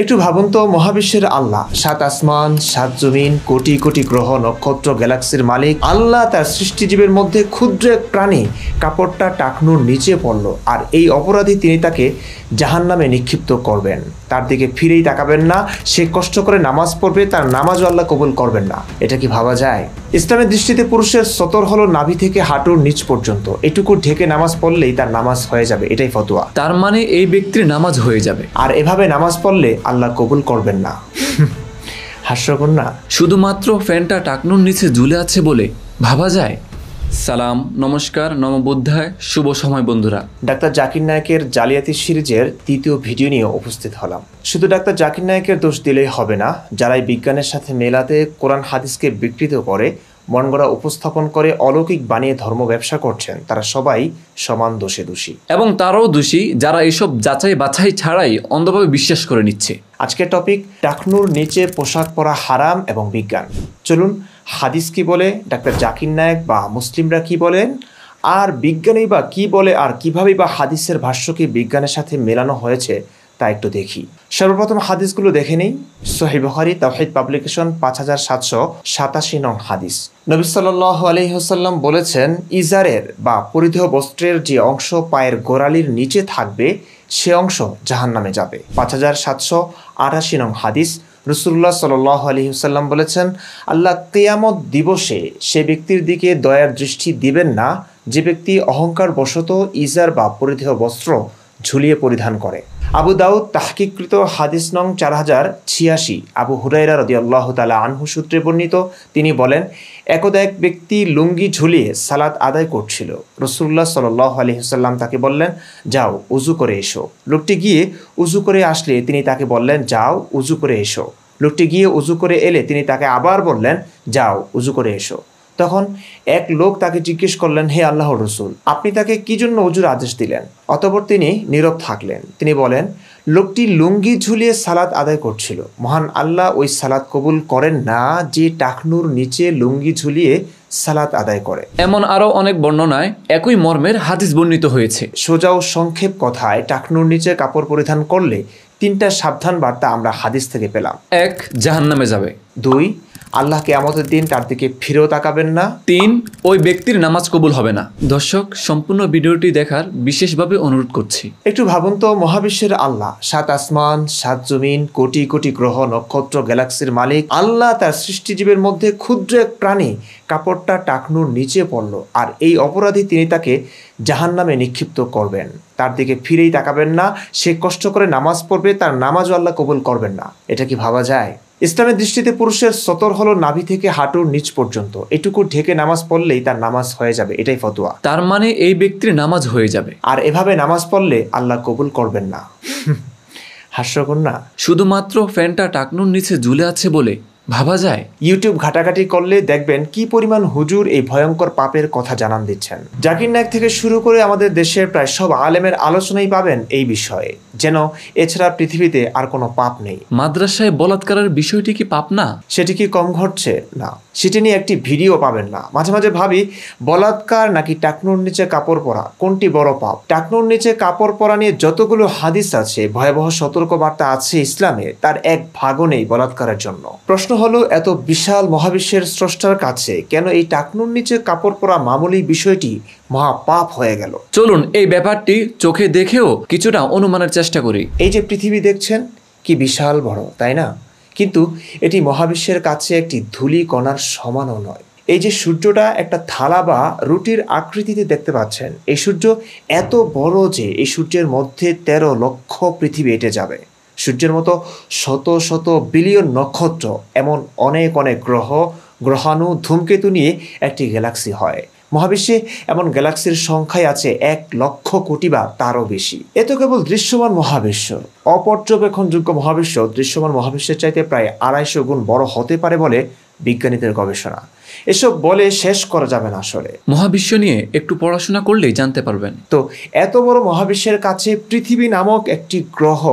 একটু ভাবুন তো, মহাবিশ্বের আল্লাহ, সাত আসমান, সাত জমিন, কোটি কোটি গ্রহ, নক্ষত্র, গ্যালাক্সির মালিক আল্লাহ তার সৃষ্টিজীবের মধ্যে ক্ষুদ্র এক প্রাণী কাপড়টা টাকনুর নিচে পড়ল, আর এই অপরাধী তিনি তাকে জাহান্নামে নিক্ষিপ্ত করবেন। তার দিকে ফিরেই তাকাবেন না। সে কষ্ট করে নামাজ পড়বে, তার নামাজও আল্লাহ কবুল করবেন না। এটা কি ভাবা যায়? ইসলামের দৃষ্টিতে পুরুষের সতর হলো নাভি থেকে হাঁটুর নিচ পর্যন্ত। এটুকু ঢেকে নামাজ পড়লেই তার নামাজ হয়ে যাবে, এটাই ফতোয়া। তার মানে এই ব্যক্তির নামাজ হয়ে যাবে, আর এভাবে নামাজ পড়লে আল্লাহ কবুল করবেন না। হাস্যকর না? শুধুমাত্র ফ্যানটা টাকনুর নিচে ঝুলে আছে বলে ভাবা যায়? সালাম, নমস্কার, নমবোধ্যায়, শুভ সময় বন্ধুরা। ডাক্তার জাকির নায়েকের জালিয়াতি সিরিজের তৃতীয় ভিডিও নিয়ে উপস্থিত হলাম। শুধু ডাক্তার জাকির নায়েকের দোষ দিলেই হবে না। যারাই বিজ্ঞানের সাথে মেলাতে কোরআন হাদিসকে বিকৃত করে, মন গড়া উপস্থাপন করে, অলৌকিক বানিয়ে ধর্ম ব্যবসা করছেন, তারা সবাই সমান দোষে দোষী। এবং তারাও দোষী যারা এসব যাচাই বাছাই ছাড়াই অন্ধভাবে বিশ্বাস করে নিচ্ছে। আজকের টপিক, টাকনুর নিচে পোশাক পরা হারাম এবং বিজ্ঞান। চলুন, হাদিস কি বলে, ডাক্তার জাকির নায়েক বা মুসলিমরা কি বলেন, আর বিজ্ঞানী বা কি বলে, আর কিভাবে বা হাদিসের ভাষ্যকে বিজ্ঞানের সাথে মেলানো হয়েছে তা একটু দেখি। সর্বপ্রথম হাদিসগুলো দেখে নেই। সহিহ বুখারী তাওহীদ পাবলিকেশন 5787 নং হাদিস। নবী সাল্লাল্লাহু আলাইহি ওয়াসাল্লাম বলেছেন, ইজারের বা পরিধেয় বস্ত্রের যে অংশ পায়ের গোড়ালির নিচে থাকবে সে অংশ জাহান্নামে যাবে। 5788 নং হাদিস। রাসূলুল্লাহ সাল্লাল্লাহু আলাইহি ওয়াসাল্লাম বলেছেন, আল্লাহ কিয়ামত দিবসে সে ব্যক্তির দিকে দয়ার দৃষ্টি দিবেন না যে ব্যক্তি অহংকার বশত ইজার বা পরিধেয় বস্ত্র ঝুলিয়ে পরিধান করে। আবু দাউদ তাহকিকৃত হাদিস নং 4086, আবু হুরায়রা রাদিয়াল্লাহু তাআলা আনহু সূত্রে বর্ণিত। তিনি বলেন, একদা এক ব্যক্তি লুঙ্গি ঝুলিয়ে সালাত আদায় করছিল। রাসূলুল্লাহ সাল্লাল্লাহু আলাইহি ওয়াসাল্লাম তাকে বললেন, যাও উযু করে এসো। লোকটি গিয়ে উযু করে আসলে তিনি তাকে বললেন, যাও উযু করে এসো। লোকটি গিয়ে উযু করে এলে তিনি তাকে আবার বললেন, যাও উযু করে এসো। তখন এক লোক তাকে জিজ্ঞেস করলেন, হে আল্লাহর রাসূল, আপনি তাকে কি জন্য উযুর আদেশ দিলেন? অতঃপর তিনি নীরব থাকলেন। তিনি বলেন, লোকটি লুঙ্গি ঝুলিয়ে সালাত আদায় করছিল। মহান আল্লাহ ওই সালাত কবুল করেন না যে টাকনুর নিচে লুঙ্গি ঝুলিয়ে সালাত আদায় করে। এমন আরো অনেক বর্ণনায় একই মর্মের হাদিস বর্ণিত হয়েছে। সোজা ও সংক্ষেপ কথায়, টাকনুর নিচে কাপড় পরিধান করলে তিনটা সাবধান বার্তা আমরা হাদিস থেকে পেলাম। 1. জাহান্নামে যাবে। 2. আল্লাহ কিয়ামতের দিন তার দিকে ফিরেও তাকাবেন না। 3. ওই ব্যক্তির নামাজ কবুল হবে না। দর্শক, সম্পূর্ণ ভিডিওটি দেখার বিশেষভাবে অনুরোধ করছি। একটু ভাবুন তো, মহাবিশ্বের আল্লাহ, সাত আসমান, সাত জমিন, কোটি কোটি গ্রহ, নক্ষত্র, গ্যালাক্সির মালিক আল্লাহ তার সৃষ্টিজীবের মধ্যে ক্ষুদ্র এক প্রাণী কাপড়টা টাকনুর নিচে পড়ল, আর এই অপরাধী তিনি তাকে জাহান্নামে নিক্ষিপ্ত করবেন। তার দিকে ফিরেই তাকাবেন না। সে কষ্ট করে নামাজ পড়বে, তার নামাজও আল্লাহ কবুল করবেন না। এটা কি ভাবা যায়? ইসলামের দৃষ্টিতে পুরুষের সতর হলো নাভি থেকে হাঁটুর নিচ পর্যন্ত। এটুকু ঢেকে নামাজ পড়লেই তার নামাজ হয়ে যাবে, এটাই ফতোয়া। তার মানে এই ব্যক্তির নামাজ হয়ে যাবে, আর এভাবে নামাজ পড়লে আল্লাহ কবুল করবেন না। হাস্যকর না? শুধুমাত্র ফ্যানটা টাকনুর নিচে ঝুলে আছে বলে ভাবা যায়? ইউটিউব ঘাটাঘাটি করলে দেখবেন কি পরিমাণ হুজুর এই ভয়ঙ্কর পাপের কথা জানান দিচ্ছেন। জাকির নায়েক থেকে শুরু করে আমাদের দেশের প্রায় সব আলেমের আলোচনাই পাবেন এই বিষয়ে, যেন এছাড়া পৃথিবীতে আর কোনো পাপ নেই। মাদ্রাসায় বলাৎকারের বিষয়টি কি পাপ না? সেটি কি কম ঘটছে? না। সেটি নিয়ে একটি ভিডিও পাবেন না। মাঝে মাঝে ভাবি, বলাৎকার নাকি টাকনুর নিচে কাপড় পরা, কোনটি বড় পাপ? টাকনুর নিচে কাপড় পরা নিয়ে যতগুলো হাদিস আছে, ভয়াবহ সতর্কবার্তা আছে ইসলামে, তার এক ভাগও নেই বলাৎকারের জন্য। প্রশ্ন হলো, এত বিশাল মহাবিশ্বের স্রষ্টার কাছে কেন এই টাকনুর নিচে কাপড় পরা মামুলি বিষয়টি মহা পাপ হয়ে গেল? চলুন এই ব্যাপারটি চোখে দেখেও কিছুটা অনুমানের চেষ্টা করি। এই যে পৃথিবী দেখছেন, কি বিশাল বড়, তাই না? কিন্তু এটি মহাবিশ্বের কাছে একটি ধূলি কণার সমানও নয়। এই যে সূর্যটা একটা থালা বা রুটির আকৃতিতে দেখতে পাচ্ছেন, এই সূর্য এত বড় যে এই সূর্যের মধ্যে 13 লক্ষ পৃথিবী এঁটে যাবে। সূর্যের মতো শত শত বিলিয়ন নক্ষত্র, এমন অনেক অনেক গ্রহ, গ্রহাণু, ধূমকেতু নিয়ে একটি গ্যালাক্সি হয়। মহাবিশ্বে এমন গ্যালাক্সির সংখ্যাই আছে 1 লক্ষ কোটি বা তারও বেশি। এ তো কেবল দৃশ্যমান মহাবিশ্ব। অপর্যবেক্ষণযোগ্য মহাবিশ্ব দৃশ্যমান মহাবিশ্বের চাইতে প্রায় 250 গুণ বড় হতে পারে বলে বিজ্ঞানীদের গবেষণা। এসব বলে শেষ করা যাবে না। আসলে মহাবিশ্ব নিয়ে একটু পড়াশোনা করলেই জানতে পারবেন। তো এত বড় মহাবিশ্বের কাছে পৃথিবী নামক একটি গ্রহ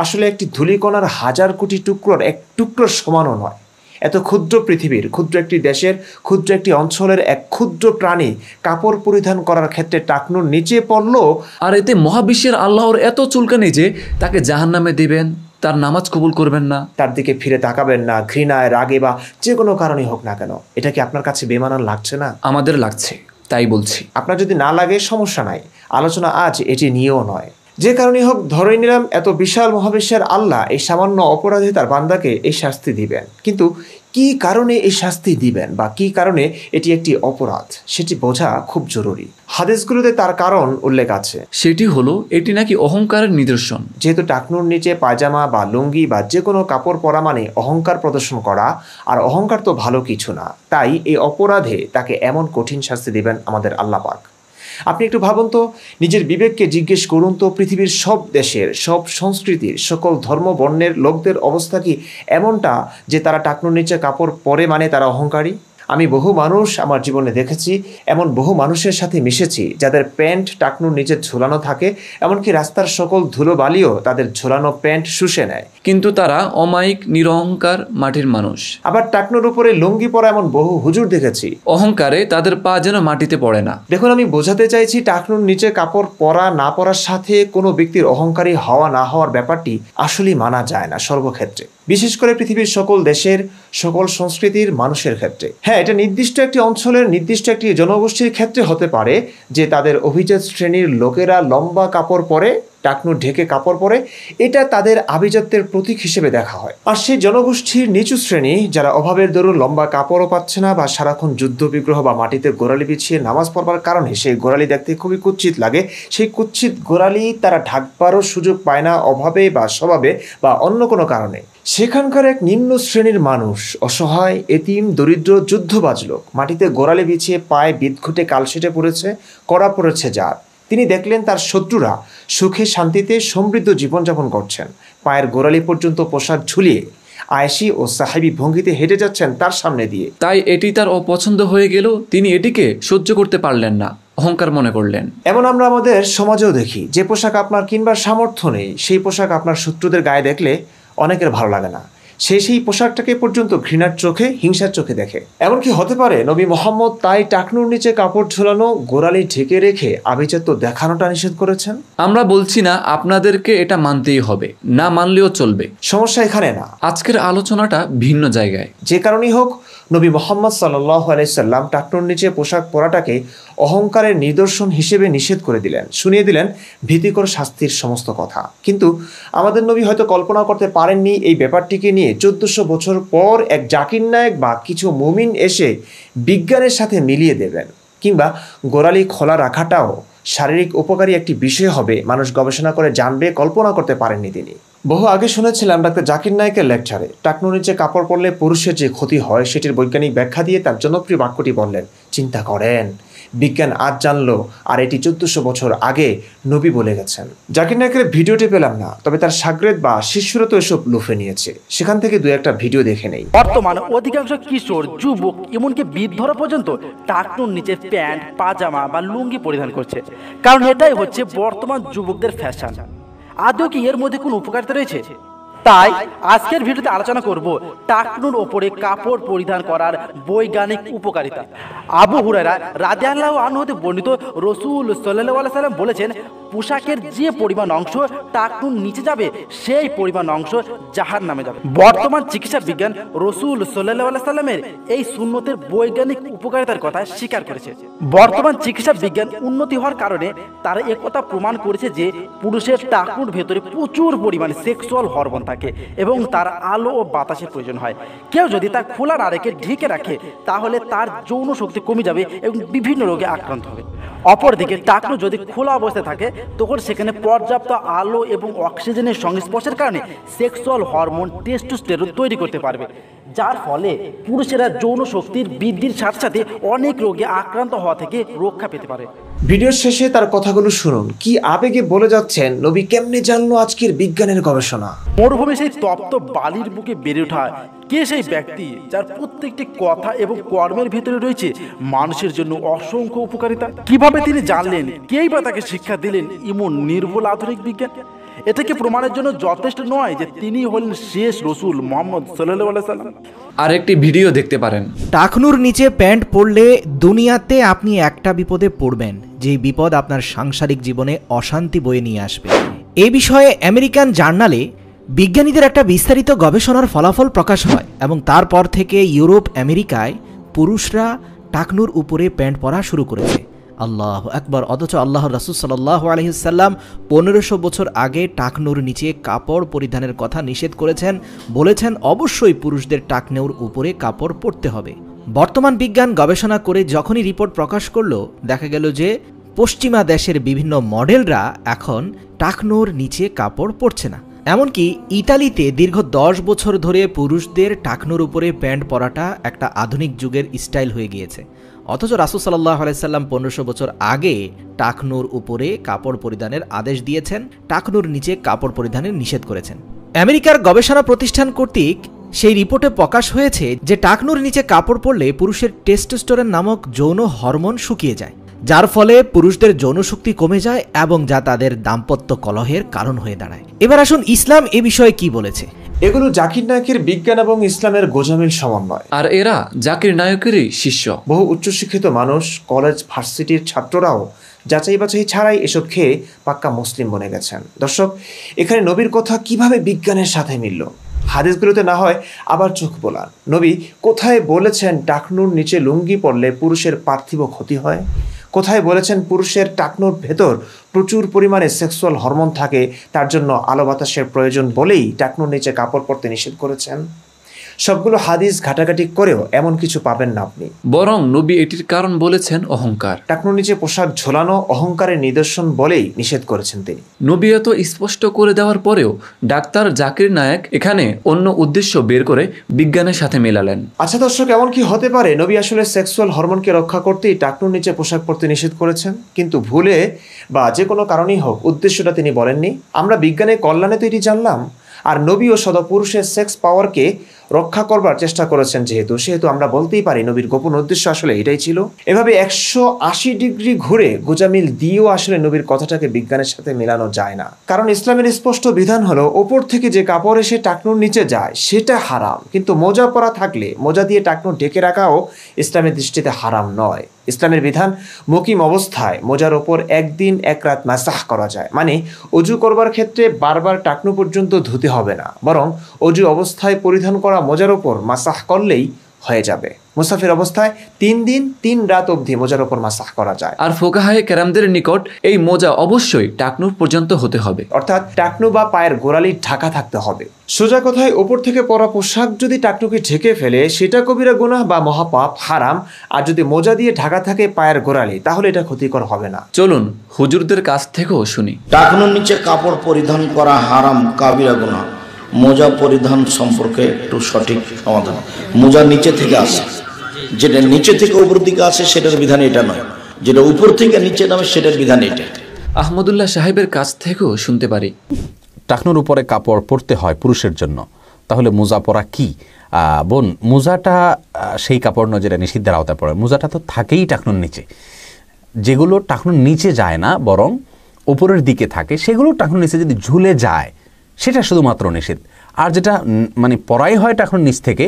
আসলে একটি ধূলিকণার 1000 কোটি টুকরোর এক টুকরোর সমানও নয়। এত ক্ষুদ্র পৃথিবীর, ক্ষুদ্র একটি দেশের, ক্ষুদ্র একটি অঞ্চলের এক ক্ষুদ্র প্রাণী কাপড় পরিধান করার ক্ষেত্রে টাকনুর নিচে পড়ল, আর এতে মহাবিশ্বের আল্লাহর এত চুলকানি যে তাকে জাহান্নামে দিবেন, তার নামাজ কবুল করবেন না, তার দিকে ফিরে তাকাবেন না, ঘৃণায়, রাগে বা যে কোনো কারণে হোক না কেন। এটা কি আপনার কাছে বেমানান লাগছে না? আমাদের লাগছে, তাই বলছি। আপনার যদি না লাগে সমস্যা নাই, আলোচনা আজ এটি নিয়েও নয়। যে কারণেই হোক, ধরে নিলাম এত বিশাল মহাবিশ্বের আল্লাহ এই সামান্য অপরাধে তার বান্দাকে এই শাস্তি দিবেন। কিন্তু কি কারণে এই শাস্তি দিবেন বা কি কারণে এটি একটি অপরাধ, সেটি বোঝা খুব জরুরি। হাদিসগুলোতে তার কারণ উল্লেখ আছে। সেটি হলো এটি নাকি অহংকারের নিদর্শন। যেহেতু টাকনুর নিচে পায়জামা বা লুঙ্গি বা যে কোনো কাপড় পরা মানে অহংকার প্রদর্শন করা, আর অহংকার তো ভালো কিছু না। তাই এই অপরাধে তাকে এমন কঠিন শাস্তি দিবেন আমাদের আল্লাহ পাক। আপনি একটু ভাবুন তো, নিজের বিবেককে জিজ্ঞেস করুন তো, পৃথিবীর সব দেশের, সব সংস্কৃতির, সকল ধর্ম বর্ণের লোকদের অবস্থা কি এমনটা যে তারা টাকনুর নিচে কাপড় পরে মানে তারা অহংকারী? আমি বহু মানুষ আমার জীবনে দেখেছি, এমন বহু মানুষের সাথে মিশেছি যাদের প্যান্ট টাকনুর নিচে ঝোলানো থাকে, এমনকি রাস্তার সকল ধুলোবালিও তাদের ঝোলানো প্যান্ট শুষে নেয়। কিন্তু তারা অমায়িক, নিরহংকার মাটির মানুষ। আবার টাকনুর উপরে লুঙ্গি পরা এমন বহু হুজুর দেখেছি, অহংকারে তাদের পা যেন মাটিতে পড়ে না। দেখুন, আমি বোঝাতে চাইছি টাকনুর নিচে কাপড় পরা না পরার সাথে কোনো ব্যক্তির অহংকারী হওয়া না হওয়ার ব্যাপারটি আসলেই মানা যায় না সর্বক্ষেত্রে, বিশেষ করে পৃথিবীর সকল দেশের, সকল সংস্কৃতির মানুষের ক্ষেত্রে। হ্যাঁ, এটা নির্দিষ্ট একটি অঞ্চলের, নির্দিষ্ট একটি জনগোষ্ঠীর ক্ষেত্রে হতে পারে যে তাদের অভিজাত শ্রেণীর লোকেরা লম্বা কাপড় পরে, টাকনু ঢেকে কাপড় পরে, এটা তাদের আভিজাত্যের প্রতীক হিসেবে দেখা হয়। আর সেই জনগোষ্ঠীর নিচু শ্রেণী যারা অভাবের দরুন লম্বা কাপড়ও পাচ্ছে না বা সারাক্ষণ যুদ্ধ বিগ্রহ বা মাটিতে গোড়ালি বিছিয়ে নামাজ পড়বার কারণে সেই গোড়ালি দেখতে খুবই কুৎসিত লাগে, সেই কুৎসিত গোড়ালি তারা ঢাকবারও সুযোগ পায় না অভাবে বা স্বভাবে বা অন্য কোনো কারণে। সেখানকার এক নিম্ন শ্রেণীর মানুষ, অসহায়, এতিম, দরিদ্র, যুদ্ধবাজ লোক, মাটিতে গোড়ালি বিছিয়ে পায়ে বিদঘুটে কালশেটে পড়েছে, কড়া পড়েছে যার। তিনি দেখলেন তার শত্রুরা সুখে শান্তিতে সমৃদ্ধ জীবনযাপন করছেন, পায়ের গোড়ালি পর্যন্ত পোশাক ঝুলিয়ে আয়েশি ও সাহেবী ভঙ্গিতে হেঁটে যাচ্ছেন তার সামনে দিয়ে। তাই এটি তার অপছন্দ হয়ে গেল, তিনি এটিকে সহ্য করতে পারলেন না, অহংকার মনে করলেন। এমন আমরা আমাদের সমাজেও দেখি, যে পোশাক আপনার কিনবার সামর্থ্য নেই, সেই পোশাক আপনার শত্রুদের গায়ে দেখলে অনেকের ভালো লাগে না, সেই পোশাকটাকে পর্যন্ত ঘৃণার চোখে, হিংসার চোখে দেখে। এমনকি হতে পারে নবী মোহাম্মদ তাই টাকনুর নিচে কাপড় ঝোলানো, গোড়ালি ঢেকে রেখে আভিজাত্য দেখানোটা নিষেধ করেছেন। আমরা বলছি না আপনাদেরকে এটা মানতেই হবে, না মানলেও চলবে, সমস্যা এখানে না। আজকের আলোচনাটা ভিন্ন জায়গায়। যে কারণেই হোক, নবী মোহাম্মদ সাল্লাল্লাহু আলাইহি সাল্লাম টাকনুর নিচে পোশাক পরাটাকে অহংকারের নিদর্শন হিসেবে নিষেধ করে দিলেন, শুনিয়ে দিলেন ভীতিকর শাস্তির সমস্ত কথা। কিন্তু আমাদের নবী হয়তো কল্পনা করতে পারেননি এই ব্যাপারটিকে নিয়ে 1400 বছর পর এক জাকির নায়েক বা কিছু মুমিন এসে বিজ্ঞানের সাথে মিলিয়ে দেবেন, কিংবা গোড়ালি খোলা রাখাটাও শারীরিক উপকারী একটি বিষয় হবে, মানুষ গবেষণা করে জানবে, কল্পনা করতে পারেননি তিনি। বহু আগে শুনেছিলাম ডাক্তার জাকির নায়েকের লেকচারে টাকনুর নিচে কাপড় পরলে পুরুষের যে ক্ষতি হয় সেটির বৈজ্ঞানিক ব্যাখ্যা দিয়ে তার জনপ্রিয় বাক্যটি বললেন, চিন্তা করেন, বিজ্ঞান আজ জানলো আর এটি 1400 বছর আগে নবী বলে গেছেন। জাকির নায়েকের ভিডিওটি পেলাম না, তবে তার শাগরেদ বা শিষ্যরা তো এসব লুফে নিয়েছে, সেখান থেকে দু একটা ভিডিও দেখে নেই। বর্তমানে অধিকাংশ কিশোর, যুবক, এমনকি বৃদ্ধরা পর্যন্ত টাকনুর নিচে প্যান্ট, পাজামা বা লুঙ্গি পরিধান করছে, কারণ এটাই হচ্ছে বর্তমান যুবকদের ফ্যাশন। আদৌ কি এর মধ্যে কোনো উপকারিতা রয়েছে? তাই আজকের ভিডিওতে আলোচনা করব টাকনুর ওপরে কাপড় পরিধান করার বৈজ্ঞানিক উপকারিতা। আবু হুরায়রা রাদিয়াল্লাহু আনহু হতে বর্ণিত, রাসূল সাল্লাল্লাহু আলাইহি সাল্লাম বলেছেন, পোশাকের যে পরিমাণ অংশ টাকনুর নিচে যাবে সেই পরিমাণ অংশ জাহান্নামে যাবে। বর্তমান চিকিৎসা বিজ্ঞান রাসূল সাল্লাল্লাহু আলাইহি সাল্লামের এই সুন্নতের বৈজ্ঞানিক উপকারিতার কথা স্বীকার করেছে। বর্তমান চিকিৎসা বিজ্ঞান উন্নতি হওয়ার কারণে তারা একথা প্রমাণ করেছে যে পুরুষের টাকনুর ভেতরে প্রচুর পরিমাণে সেক্সুয়াল হরমোন থাকে এবং তার আলো ও বাতাসের প্রয়োজন হয়। কেউ যদি তা খোলা না রেখে ঢেকে রাখে তাহলে তার যৌন শক্তি কমে যাবে এবং বিভিন্ন রোগে আক্রান্ত হবে। অপরদিকে টাকনু যদি খোলা অবস্থায় থাকে তখন সেখানে পর্যাপ্ত আলো এবং অক্সিজেনের সংস্পর্শের কারণে সেক্সুয়াল হরমোন টেস্টোস্টেরন তৈরি করতে পারবে, যার ফলে পুরুষেরা যৌন শক্তির বৃদ্ধির সাথে সাথে অনেক রোগে আক্রান্ত হওয়া থেকে রক্ষা পেতে পারে। ভিডিওর শেষে তার কথাগুলো শুনুন, কি আবেগে বলে যাচ্ছেন, নবী কেমনে জানলো আজকের বিজ্ঞানের গবেষণা। মরুভূমি সেই তপ্ত বালির বুকে বেড়ে ওঠা কে সেই ব্যক্তি যার প্রত্যেকটি কথা এবং কর্মের ভিতরে রয়েছে মানুষের জন্য অসংখ্য উপকারিতা? কিভাবে তিনি জানলেন, কেই বা তাকে শিক্ষা দিলেন এমন নির্ভুল আধুনিক বিজ্ঞান? এটাকে প্রমাণের জন্য যথেষ্ট নয় যে তিনি হলেন শেষ রসুল মুহাম্মদ সাল্লাল্লাহু আলাইহি সাল্লাম? আরেকটি ভিডিও দেখতে পারেন। টাকনুর নিচে প্যান্ট পরলে দুনিয়াতে আপনি একটা বিপদে পড়বেন, যেই বিপদ আপনার সাংসারিক জীবনে অশান্তি বয়ে নিয়ে আসবে। এই বিষয়ে আমেরিকান জার্নালে বিজ্ঞানীদের একটা বিস্তারিত গবেষণার ফলাফল প্রকাশ হয় এবং তারপর থেকে ইউরোপ আমেরিকায় পুরুষরা টাকনুর উপরে প্যান্ট পরা শুরু করেছে। আল্লাহ আকবার। অথচ আল্লাহর রাসূল সাল্লাল্লাহু আলাইহি সাল্লাম 1500 বছর আগে টাকনুর নিচে কাপড় পরিধানের কথা নিষেধ করেছেন, বলেছেন অবশ্যই পুরুষদের টাকনুর উপরে কাপড় পরতে হবে। বর্তমান বিজ্ঞান গবেষণা করে যখনই রিপোর্ট প্রকাশ করলো, দেখা গেল যে পশ্চিমা দেশের বিভিন্ন মডেলরা এখন টাকনুর নিচে কাপড় পরছে না। এমনকি ইতালিতে দীর্ঘ 10 বছর ধরে পুরুষদের টাকনুর উপরে প্যান্ট পরাটা একটা আধুনিক যুগের স্টাইল হয়ে গিয়েছে। অথচ রাসূল সাল্লাল্লাহু আলাইহি সাল্লাম 1500 বছর আগে টাকনুর উপরে কাপড় পরিধানের আদেশ দিয়েছেন, টাকনুর নিচে কাপড় পরিধানের নিষেধ করেছেন। আমেরিকার গবেষণা প্রতিষ্ঠান কর্তৃক সেই রিপোর্টে প্রকাশ হয়েছে যে টাকনুর নিচে কাপড় পরলে পুরুষের টেস্টোস্টেরন নামক যৌন হরমোন শুকিয়ে যায়, যার ফলে পুরুষদের যৌনশক্তি কমে যায় এবং যা তাদের দাম্পত্য কলহের কারণ হয়ে দাঁড়ায়। এবার আসুন ইসলাম এ বিষয়ে কি বলেছে। এগুলো জাকির নায়কের বিজ্ঞান এবং ইসলামের গোজামিল সমন্বয়। আর এরা জাকির নায়কেরই শিষ্য। বহু উচ্চশিক্ষিত মানুষ, কলেজ ভার্সিটির ছাত্ররাও যাচাই বাছাই ছাড়াই এসব খেয়ে পাক্কা মুসলিম বনে গেছেন। দর্শক, এখানে নবীর কথা কিভাবে বিজ্ঞানের সাথে মিলল? হাদিসগুলোতে না হয় আবার চোখ বোলান। নবী কোথায় বলেছেন টাকনুর নিচে লুঙ্গি পরলে পুরুষের পার্থিব ক্ষতি হয়? কোথায় বলেছেন পুরুষের টাকনুর ভেতর প্রচুর পরিমাণে সেক্সুয়াল হরমোন থাকে, তার জন্য আলো বাতাসের প্রয়োজন বলেই টাকনুর নিচে কাপড় পরতে নিষেধ করেছেন? সবগুলো হাদিস ঘাটাঘাটি করেও এমন কিছু পাবেন না আপনি। বরং নবী এটির কারণ বলেছেন অহংকার। টাকনুর নিচে পোশাক ঝোলানো অহংকারের নিদর্শন বলেই নিষেধ করেছেন তিনি। নবী এত স্পষ্ট করে দেওয়ার পরেও ডাক্তার জাকির নায়েক এখানে অন্য উদ্দেশ্য বের করে বিজ্ঞানের সাথে মেলালেন। আচ্ছা দর্শক, এমন কি হতে পারে নবী আসলে সেক্সুয়াল হরমোনকে রক্ষা করতেই টাকনুর নিচে পোশাক পরতে নিষেধ করেছেন, কিন্তু ভুলে বা যে কোনো কারণেই হোক উদ্দেশ্যটা তিনি বলেননি? আমরা বিজ্ঞানের কল্যাণে তো এটি জানলাম, আর নবী ও সদপুরুষের সেক্স পাওয়ারকে রক্ষা করবার চেষ্টা করেছেন সেহেতু আমরা বলতেই পারি নবীর গোপন উদ্দেশ্য আসলে এটাই ছিল। এভাবে 180 ডিগ্রি ঘুরে গোজামিল দিয়েও আসলে নবীর কথাটাকে বিজ্ঞানের সাথে মেলানো যায় না। কারণ ইসলামের স্পষ্ট বিধান হলো ওপর থেকে যে কাপড় এসে টাকনুর নিচে যায় সেটা হারাম, কিন্তু মোজা পরা থাকলে মোজা দিয়ে টাকনুর ঢেকে রাখাও ইসলামের দৃষ্টিতে হারাম নয়। ইসলামের বিধান মুকিম অবস্থায় মোজার ওপর একদিন এক রাত মাসাহ করা যায়, মানে অজু করবার ক্ষেত্রে বারবার টাকনু পর্যন্ত ধুতে হবে না, বরং অজু অবস্থায় পরিধান করা মোজার ওপর মাসাহ করলেই হয়ে যাবে। মুসাফির অবস্থায় 3 দিন 3 রাত অবধি মোজার ওপর মাসাহ করা যায়। আর ফোকাহায়ে কেরামদের নিকট এই মোজা অবশ্যই টাকনুর পর্যন্ত হতে হবে, অর্থাৎ টাকনু বা পায়ের গোড়ালি ঢাকা থাকতে হবে। সোজা কথায় ওপর থেকে পরা পোশাক যদি টাকনুকে ঢেকে ফেলে সেটা কবিরা গুনাহ বা মহাপাপ, হারাম। আর যদি মোজা দিয়ে ঢাকা থাকে পায়ের গোড়ালি, তাহলে এটা ক্ষতিকর হবে না। চলুন হুজুরদের কাছ থেকেও শুনি। টাকনুর নিচে কাপড় পরিধান করা হারাম, কাবিরা গুনাহ। মোজা পরিধান সম্পর্কে একটু সঠিক সমাধান। মোজা নিচে থেকে আসে, যেটা নিচে থেকে উপর দিকে আসে সেটার বিধান এটা নয়, যেটা উপর থেকে নিচে নামে সেটার বিধান এটা। আহমদুল্লাহ সাহেবের কাছ থেকেও শুনতে পারি। টাকনুর উপরে কাপড় পরতে হয় পুরুষের জন্য, তাহলে মোজা পরা কি? বোন, মোজাটা সেই কাপড় নয় যেটা নিষিদ্ধের আওতায় পড়ে। মোজাটা তো থাকেই টাকনুর নিচে। যেগুলো টাকনুর নিচে যায় না বরং উপরের দিকে থাকে, সেগুলো টাকনুর নিচে যদি ঝুলে যায় সেটা শুধুমাত্র নিষেধ। আর যেটা মানে পরাই হয় টাকনুর নিচ থেকে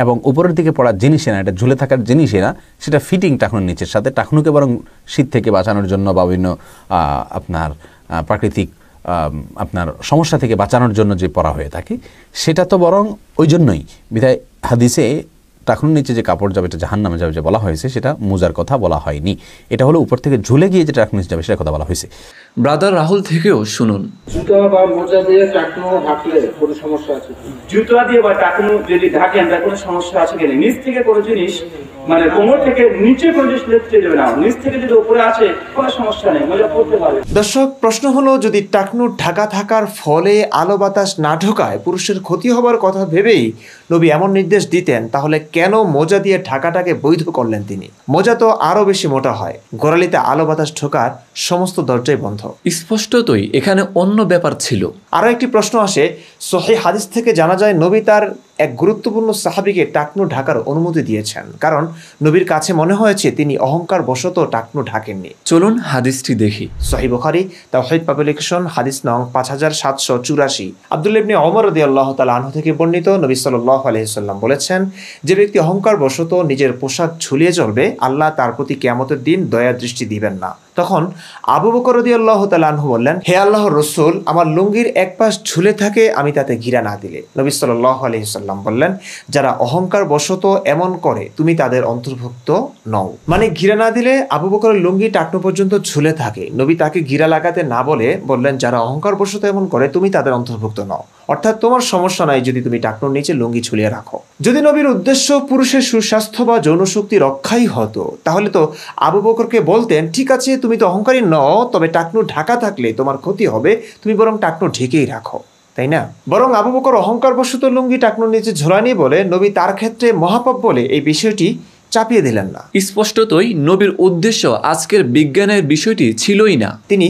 এবং উপরের দিকে পড়ার জিনিসে না, এটা ঝুলে থাকার জিনিসে না, সেটা ফিটিং টাকনুর নিচের সাথে। টাকনুকে বরং শীত থেকে বাঁচানোর জন্য বা বিভিন্ন আপনার প্রাকৃতিক আপনার সমস্যা থেকে বাঁচানোর জন্য যে পরা হয়ে থাকে সেটা তো বরং ওই জন্যই। বিধায় হাদিসে টাকনুর নিচে যে কাপড় যাবে, এটা জাহান্নামে যাবে যে বলা হয়েছে, সেটা মোজার কথা বলা হয়নি। এটা হলো উপর থেকে ঝুলে গিয়ে যে টাকনুর নিচে যাবে সেটার কথা বলা হয়েছে। ব্রাদার রাহুল থেকেও শুনুন। জুতা বা মোজা দিয়ে টাকনু ঢাকলে কোনো সমস্যা আছে? জুতা দিয়ে বা টাকনু যদি ঢাকেন তার কোনো সমস্যা আছে কিনা? নিচ থেকে কোনো জিনিস, মানে কোমর থেকে নিচে কোনো জিনিস লেপটে যাবে না, নিচ থেকে যদি উপরে আসে কোনো সমস্যা নেই, মোজা পরতে পারে। দর্শক, প্রশ্ন হলো যদি টাকনুর ঢাকা থাকার ফলে আলো বাতাস না ঢোকায় পুরুষের ক্ষতি হবার কথা ভেবেই নবী এমন নির্দেশ দিতেন, তাহলে কেন মোজা দিয়ে ঢাকাটাকে বৈধ করলেন তিনি? মোজা তো আরো বেশি মোটা হয়, গোড়ালিতে আলো বাতাস ঢোকার সমস্ত দরজাই বন্ধ। স্পষ্টতই এখানে অন্য ব্যাপার ছিল। আরো একটি প্রশ্ন আসে, সহিহ হাদিস থেকে জানা যায় নবী তার এক গুরুত্বপূর্ণ সাহাবীকে টাকনু ঢাকার অনুমতি দিয়েছেন, কারণ নবীর কাছে মনে হয়েছে তিনি অহংকার বশত টাকনু ঢাকেননি। চলুন হাদিসটি দেখি। সহিহ বুখারী তাওহীদ পাবলিকেশন হাদিস নং 5784। আব্দুল্লাহ ইবনে ওমর রাদিয়াল্লাহু তাআলা আনহু থেকে বর্ণিত, নবী সাল্লাল্লাহু আলাইহি সাল্লাম বলেছেন, যে ব্যক্তি অহংকার বশত নিজের পোশাক ঝুলিয়ে চলবে, আল্লাহ তার প্রতি কিয়ামতের দিন দয়া দৃষ্টি দিবেন না। তখন আবু বকর রাদিয়াল্লাহু তাআলা আনহু বললেন, হে আল্লাহর রাসূল, আমার লুঙ্গির এক পাশ ঝুলে থাকে আমি তাতে ঘিরা না দিলে। নবী সাল্লাল্লাহু আলাইহি সাল্লাম বললেন, যারা অহংকার বশত এমন করে তুমি তাদের অন্তর্ভুক্ত নও। মানে ঘিরা না দিলে আবু বকরের লুঙ্গি টাকনু পর্যন্ত ঝুলে থাকে, নবী তাকে ঘিরা লাগাতে না বলে বললেন, যারা অহংকার বশত এমন করে তুমি তাদের অন্তর্ভুক্ত নও, অর্থাৎ তোমার সমস্যা নাই যদি তুমি টাকনুর নিচে লুঙ্গি ঝুলিয়ে রাখো। যদি নবীর উদ্দেশ্য পুরুষের সুস্বাস্থ্য বা যৌনশক্তি রক্ষাই হতো, তাহলে তো আবু বকরকে বলতেন, ঠিক আছে তুমি তো অহংকারী নও, তবে টাকনু ঢাকা থাকলে তোমার ক্ষতি হবে, তুমি বরং টাকনু ঢেকেই রাখো, তাই না? বরং আবু বকর অহংকার বশত লুঙ্গি টাকনুর নিচে ঝোলানি বলে নবী তার ক্ষেত্রে মহাপাপ বলে এই বিষয়টি চাপিয়ে দিলেন না। স্পষ্টতই নবীর উদ্দেশ্য আজকের বিজ্ঞানের বিষয়টি ছিলই না। তিনি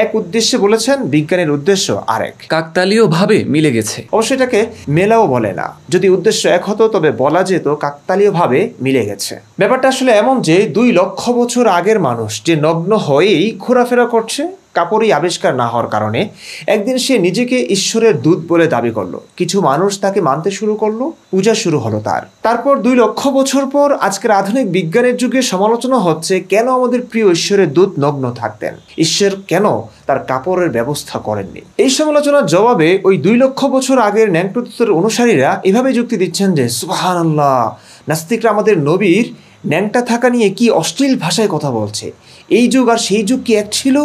এক উদ্দেশ্যে বলেছেন, বিজ্ঞানের উদ্দেশ্য আরেক। কাকতালীয় ভাবে মিলে গেছে। অবশ্যই এটাকে মেলাও বলে না। যদি উদ্দেশ্য এক হতো তবে বলা যেত কাকতালীয় ভাবে মিলে গেছে। ব্যাপারটা আসলে এমন যে 2 লক্ষ বছর আগের মানুষ যে নগ্ন হয়েই ঘোরাফেরা করছে, কাপড়ই আবিষ্কার না হওয়ার কারণে, একদিন সে নিজেকে ঈশ্বরের দূত বলে দাবি করলো। কিছু মানুষ তাকে মানতে শুরু করলো, পূজা শুরু হলো তার। তারপর 2 লক্ষ বছর পর আজকের আধুনিক বিজ্ঞানের যুগে সমালোচনা হচ্ছে, কেন আমাদের প্রিয় ঈশ্বরের দূত নগ্ন থাকতেন, ঈশ্বর কেন তার কাপড়ের ব্যবস্থা করেননি। এই সমালোচনার জবাবে ওই 2 লক্ষ বছর আগের ন্যাংটুতের অনুসারীরা এভাবে যুক্তি দিচ্ছেন যে, সুবহানাল্লাহ, নাস্তিকরা আমাদের নবীর ন্যাংটা থাকা নিয়ে কি অশ্লীল ভাষায় কথা বলছে। এই যুগ আর সেই যুগ কি এক ছিল?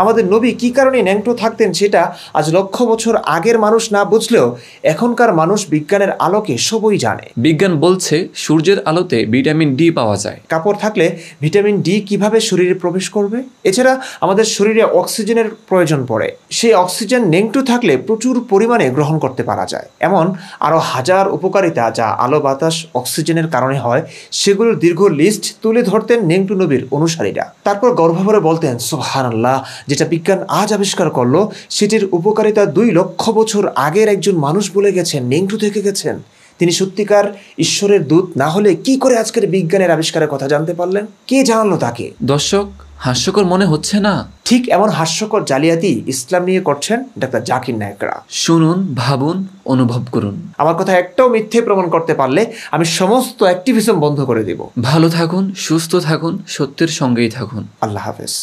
আমাদের নবী কি কারণে ন্যাংটো থাকতেন সেটা আজ লক্ষ বছর আগের মানুষ না বুঝলেও এখনকার মানুষ বিজ্ঞানের আলোকে সবই জানে। বিজ্ঞান বলছে সূর্যের আলোতে ভিটামিন ডি পাওয়া যায়। কাপড় থাকলে ভিটামিন ডি কিভাবে শরীরে প্রবেশ করবে? এছাড়া আমাদের শরীরে অক্সিজেনের প্রয়োজন পড়ে, সেই অক্সিজেন ন্যাংটো থাকলে প্রচুর পরিমাণে গ্রহণ করতে পারা যায়। এমন আরও হাজার উপকারিতা যা আলো বাতাস অক্সিজেনের কারণে হয়, সেগুলোর দীর্ঘ লিস্ট তুলে ধরতেন ন্যাংটো নবীর অনুসারীরা। তারপর গর্বভরে বলতেন, সুবহানাল্লাহ, যেটা বিজ্ঞান আজ আবিষ্কার করলো সেটির উপকারিতা 2 লক্ষ বছর আগের একজন মানুষ বলে গেছেন, ন্যাংটো থেকে গেছেন। তিনি সত্যিকার ঈশ্বরের দূত না হলে কি করে আজকের বিজ্ঞানের আবিষ্কারের কথা জানতে পারলেন? কে জানালো তাকে? দর্শক, হাস্যকর মনে হচ্ছে না? ঠিক এমন হাস্যকর জালিয়াতি ইসলাম নিয়ে করছেন ডাক্তার জাকির নায়েকরা। শুনুন, ভাবুন, অনুভব করুন। আমার কথা একটাও মিথ্যে প্রমাণ করতে পারলে আমি সমস্ত অ্যাক্টিভিজম বন্ধ করে দেব। ভালো থাকুন, সুস্থ থাকুন, সত্যের সঙ্গেই থাকুন। আল্লাহ হাফেজ।